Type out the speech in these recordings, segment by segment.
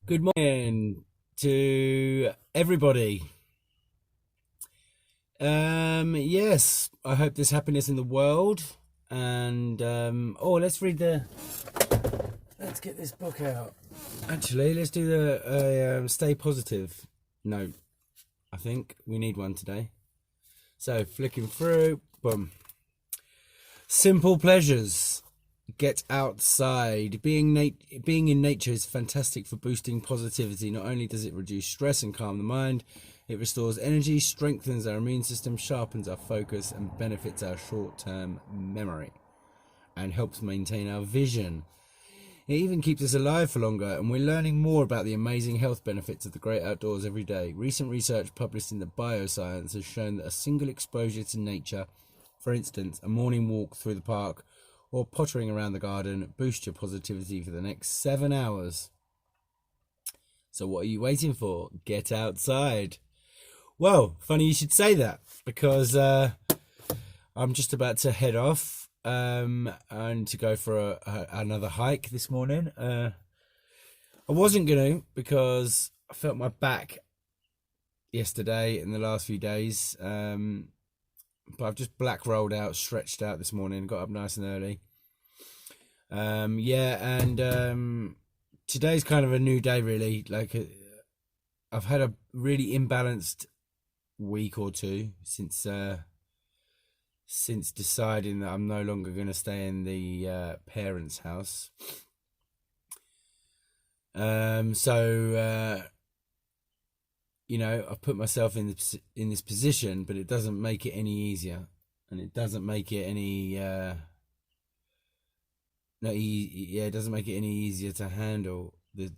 Good morning to everybody. Yes, I hope there's happiness in the world. And let's get this book out. Actually, let's do the stay positive note. I think we need one today. So flicking through, boom. Simple pleasures. Get outside. Being in nature is fantastic for boosting positivity. Not only does it reduce stress and calm the mind, it restores energy, strengthens our immune system, sharpens our focus, and benefits our short-term memory, and helps maintain our vision. It even keeps us alive for longer, and we're learning more about the amazing health benefits of the great outdoors every day. Recent research published in the Bioscience has shown that a single exposure to nature, for instance, a morning walk through the park or pottering around the garden, boosts your positivity for the next 7 hours. So what are you waiting for? Get outside. Well, funny you should say that, because I'm just about to head off and to go for another hike this morning. I wasn't going to, because I felt my back yesterday and the last few days. But I've just black rolled out, stretched out this morning, got up nice and early. Today's kind of a new day, really. I've had a really imbalanced week or two since deciding that I'm no longer going to stay in the parents' house. I've put myself in this position, but it doesn't make it any easier, and it doesn't make it any it doesn't make it any easier to handle the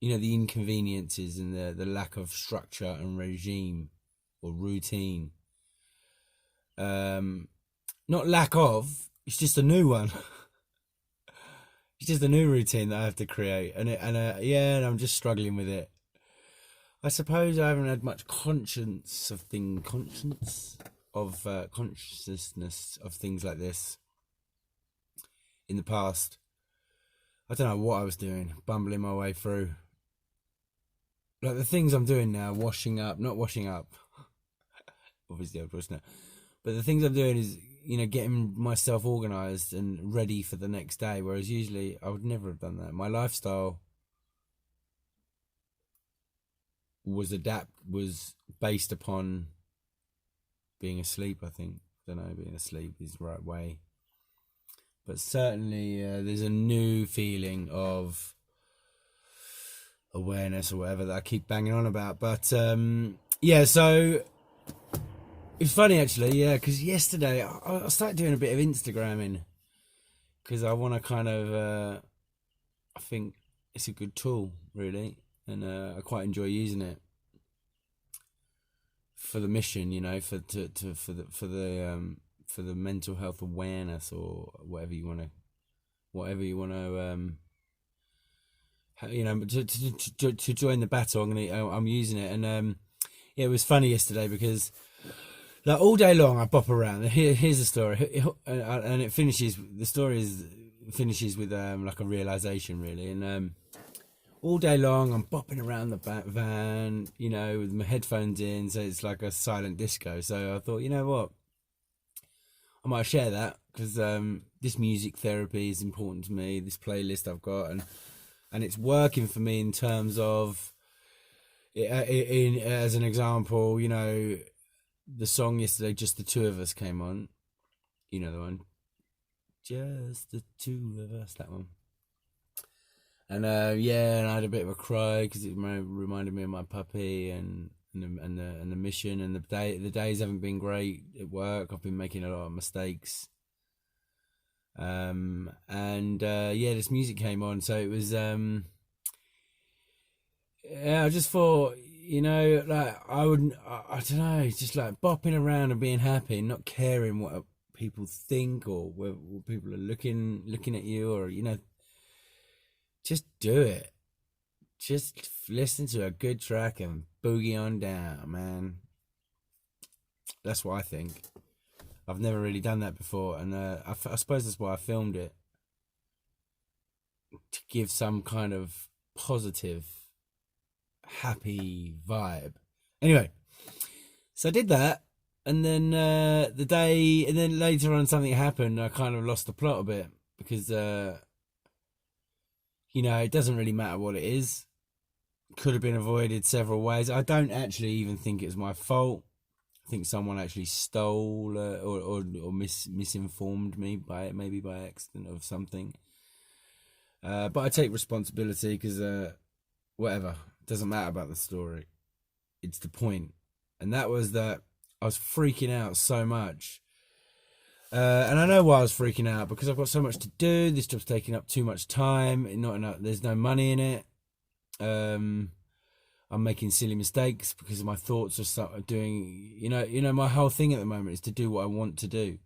inconveniences and the lack of structure and regime or routine. Not lack of, it's just a new one. It's just a new routine that I have to create, and I'm just struggling with it. I suppose I haven't had much consciousness of things like this in the past. I don't know what I was doing, bumbling my way through. Like the things I'm doing now, not washing up. Obviously, I've washed now. But the things I'm doing is, getting myself organised and ready for the next day. Whereas usually I would never have done that. My lifestyle was based upon being asleep. I think, I don't know, being asleep is the right way, but certainly there's a new feeling of awareness or whatever that I keep banging on about. But so it's funny actually, because yesterday I started doing a bit of Instagramming, because I want to kind of I think it's a good tool, really. And I quite enjoy using it for the mission, for the mental health awareness, or whatever you want to, to join the battle. I'm using it, and it was funny yesterday because all day long I bop around. Here's the story, and it finishes. The story finishes with like a realization, really, and. All day long, I'm bopping around the van, with my headphones in, so it's like a silent disco. So I thought, you know what, I might share that, because this music therapy is important to me. This playlist I've got, and it's working for me in terms of, as an example, the song yesterday, "Just the Two of Us," came on. You know the one, "Just the Two of Us," that one. And and I had a bit of a cry because it reminded me of my puppy and the mission, and the days haven't been great at work. I've been making a lot of mistakes. This music came on, so it was I just thought, I don't know, just like bopping around and being happy and not caring what people think, or what people are looking at you, or just do it. Just listen to a good track and boogie on down, man. That's what I think. I've never really done that before, and I suppose that's why I filmed it. to give some kind of positive, happy vibe. Anyway, so I did that, and then and then later on something happened. I kind of lost the plot a bit because it doesn't really matter what it is. Could have been avoided several ways. I don't actually even think it was my fault. I think someone actually stole or misinformed me maybe by accident of something. But I take responsibility because whatever, it doesn't matter about the story. It's the point, and that was that I was freaking out so much. And I know why I was freaking out, because I've got so much to do. This job's taking up too much time. Not enough. There's no money in it. I'm making silly mistakes because my thoughts are doing. My whole thing at the moment is to do what I want to do,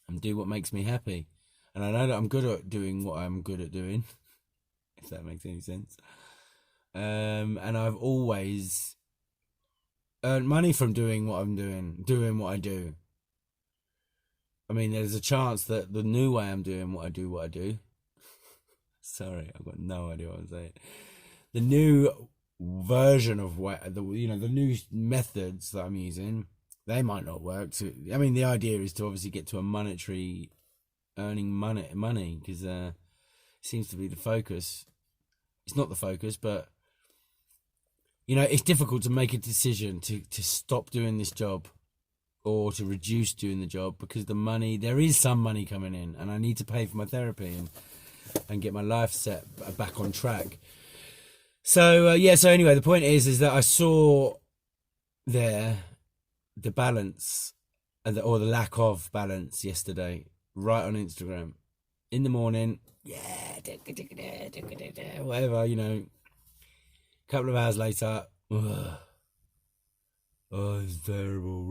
and do what makes me happy. And I know that I'm good at doing what I'm good at doing, if that makes any sense. And I've always earned money from doing what I'm doing what I do. I mean, there's a chance that the new way I'm doing what I do. Sorry, I've got no idea what I'm saying. The new version of the new methods that I'm using, they might not work. So, I mean, the idea is to obviously get to a monetary earning money because it seems to be the focus. It's not the focus, but it's difficult to make a decision to stop doing this job or to reduce doing the job, because there is some money coming in, and I need to pay for my therapy and get my life set back on track. So so anyway, the point is that I saw there the balance or the lack of balance yesterday, right on Instagram in the morning. Yeah, whatever, a couple of hours later, oh, it's terrible.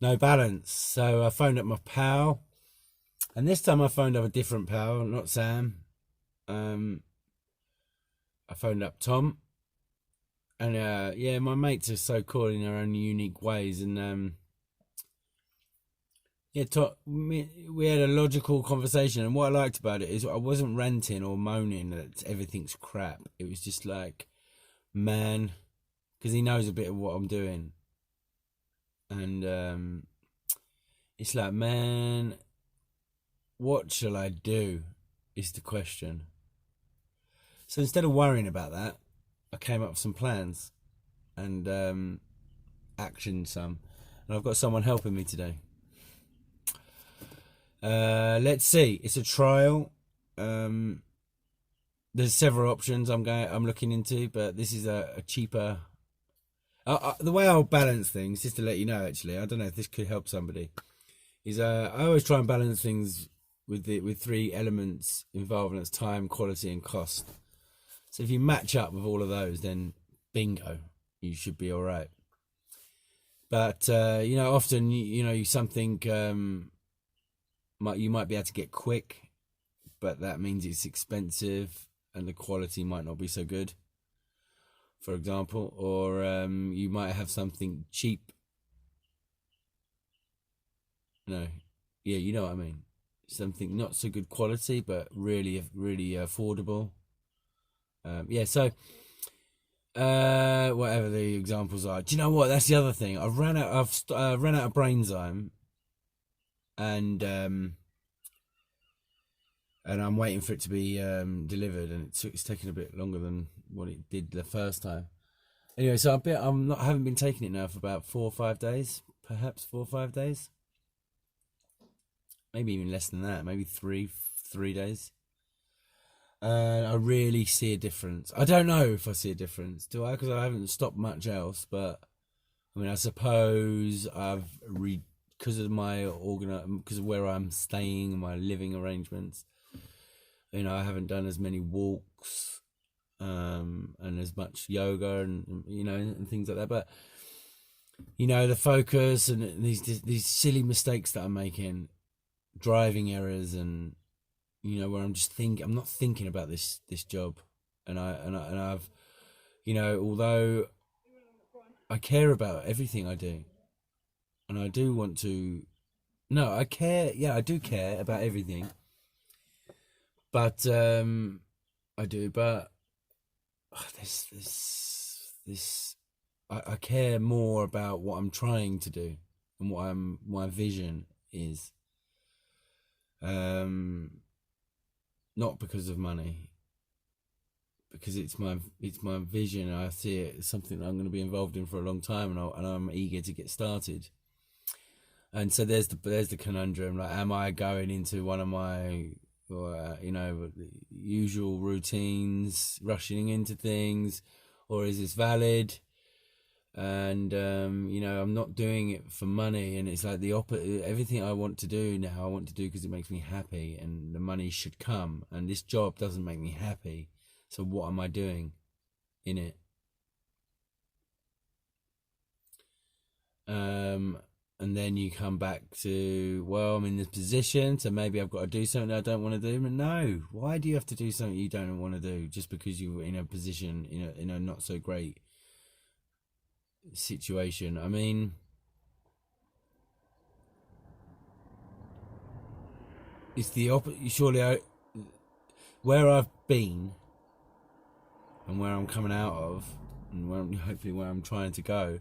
No balance. So I phoned up my pal, and this time I phoned up a different pal, not Sam. I phoned up Tom, and my mates are so cool in their own unique ways, and we had a logical conversation, and what I liked about it is I wasn't ranting or moaning that everything's crap. It was just like, man, because he knows a bit of what I'm doing, and it's like, man, what shall I do is the question. So instead of worrying about that, I came up with some plans and actioned some, and I've got someone helping me today. Let's see. It's a trial. There's several options I'm looking into, but this is a cheaper. The way I'll balance things, just to let you know, actually, I don't know if this could help somebody, is I always try and balance things with three elements involved, and it's time, quality, and cost. So if you match up with all of those, then bingo, you should be all right. But often something you might be able to get quick, but that means it's expensive and the quality might not be so good, for example, or you might have something cheap. You know what I mean. Something not so good quality, but really, really affordable. So whatever the examples are. Do you know what? That's the other thing. I've ran out of Brainzyme, and I'm waiting for it to be delivered, and it's taking a bit longer than what it did the first time. Anyway, so I haven't been taking it now for about 4 or 5 days, perhaps 4 or 5 days, maybe even less than that, maybe three days. I really see a difference. I don't know if I see a difference, do I? Because I haven't stopped much else. But I mean, I suppose because of because of where I'm staying and my living arrangements. I haven't done as many walks, and as much yoga, and and things like that. But the focus and these silly mistakes that I'm making, driving errors, and where I'm not thinking about this job, and I've, although I care about everything I do, and I do want to, no, I care, yeah, I do care about everything, But I do. But this. I care more about what I'm trying to do and my vision is. Not because of money, because it's my vision. I see it as something that I'm going to be involved in for a long time, and I'm eager to get started. And so there's the conundrum. Like, am I going into one of my usual routines, rushing into things, or is this valid? And I'm not doing it for money, and it's like the opposite. Everything I want to do now, I want to do because it makes me happy, and the money should come. And this job doesn't make me happy, so what am I doing in it? And then you come back to, well, I'm in this position, so maybe I've got to do something I don't want to do. But no, why do you have to do something you don't want to do just because you're in a position, in a not so great situation? I mean, it's the opposite. Surely, where I've been and where I'm coming out of, and hopefully where I'm trying to go,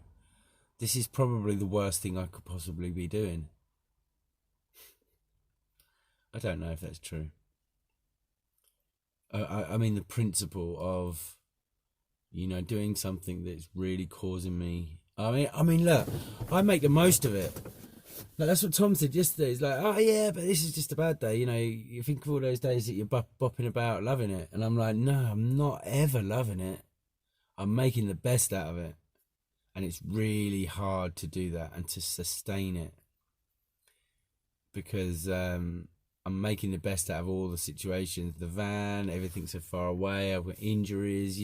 this is probably the worst thing I could possibly be doing. I don't know if that's true. I mean, the principle of, doing something that's really causing me. I mean, look, I make the most of it. Like, that's what Tom said yesterday. He's like, oh yeah, but this is just a bad day. You think of all those days that you're bopping about, loving it, and I'm like, no, I'm not ever loving it. I'm making the best out of it, and it's really hard to do that and to sustain it because I'm making the best out of all the situations. The van, everything's so far away. I've got injuries,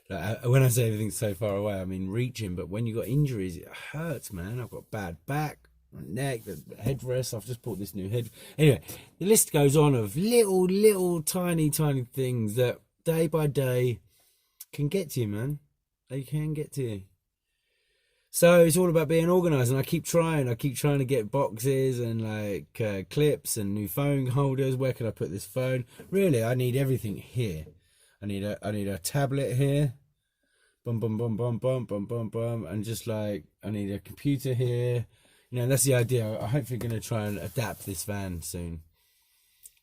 Like, when I say everything's so far away, I mean reaching. But when you got injuries, it hurts, man. I've got bad back, my neck, the headrest. I've just bought this new head. Anyway, the list goes on of little, tiny things that day by day can get to you, man. They can get to you. So it's all about being organised, and I keep trying to get boxes and like clips and new phone holders. Where can I put this phone? Really, I need everything here. I need a tablet here. Bum bum bum bum bum bum bum bum, and just like I need a computer here. That's the idea. I'm hopefully going to try and adapt this van soon,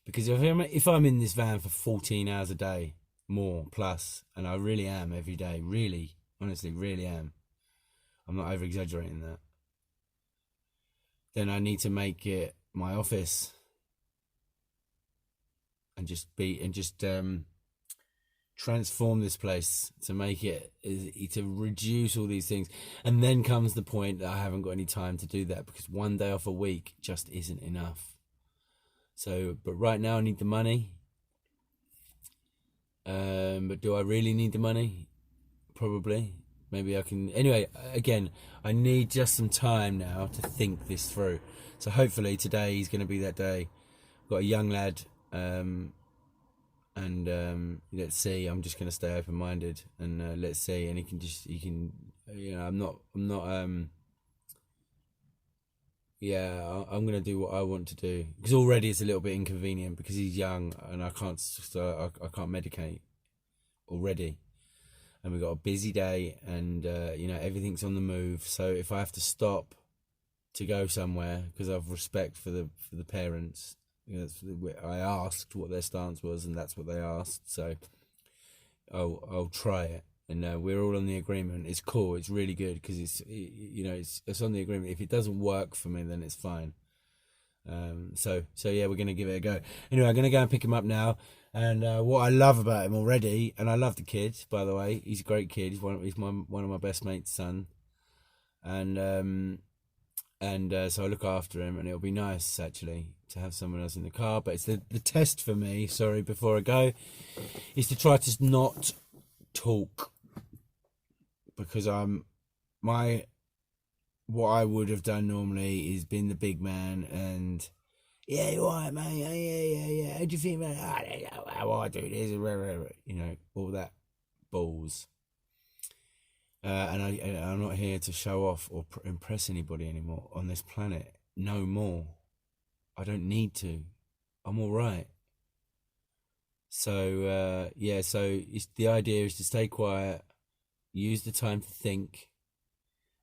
because if I'm in this van for 14 hours a day, more plus, and I really am every day, really, honestly, really am. I'm not over exaggerating that. Then I need to make it my office, and just transform this place to make it, to reduce all these things. And then comes the point that I haven't got any time to do that, because one day off a week just isn't enough. So, but right now I need the money. But do I really need the money? Probably. Maybe I can. Anyway, again, I need just some time now to think this through. So hopefully today is going to be that day. I've got a young lad, and let's see. I'm just going to stay open-minded, and let's see. And he can. I'm not. Yeah, I'm going to do what I want to do, because already it's a little bit inconvenient because he's young and I can't medicate already. And we've got a busy day, and everything's on the move. So if I have to stop to go somewhere, because I've respect for the parents, I asked what their stance was, and that's what they asked. So I'll try it, and we're all on the agreement. It's cool. It's really good, because it's on the agreement. If it doesn't work for me, then it's fine. So yeah, we're gonna give it a go. Anyway, I'm gonna go and pick him up now. And what I love about him already, and I love the kid, by the way. He's a great kid. He's one of my best mate's son, and so I look after him, and it'll be nice actually to have someone else in the car. But it's the test for me. Sorry, before I go, is to try to not talk, because what I would have done normally is been the big man and, yeah, you're right, mate. Yeah. How do you think, man? I don't know how I do this. All that balls. And I'm not here to show off or impress anybody anymore on this planet. No more. I don't need to. I'm all right. So yeah, so the idea is to stay quiet, use the time to think,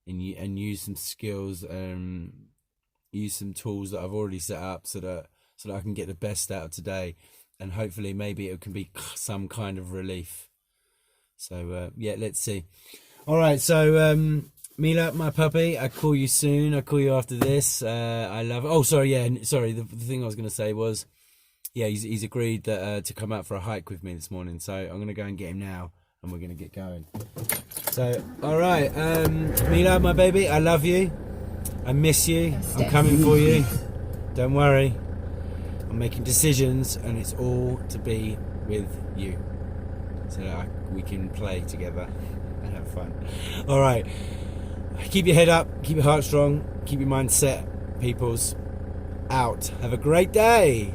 and use some skills, use some tools that I've already set up, so that I can get the best out of today, and hopefully maybe it can be some kind of relief. So yeah, let's see. All right, so Mila, my puppy, I call you soon. I call you after this. I love. Oh, sorry, yeah, sorry. The thing I was going to say was, yeah, he's agreed that to come out for a hike with me this morning. So I'm going to go and get him now, and we're going to get going. So, all right, Mila, my baby, I love you. I miss you. I'm coming for you. Don't worry. I'm making decisions, and it's all to be with you, so that we can play together and have fun. All right. Keep your head up. Keep your heart strong. Keep your mind set, peoples. Out. Have a great day.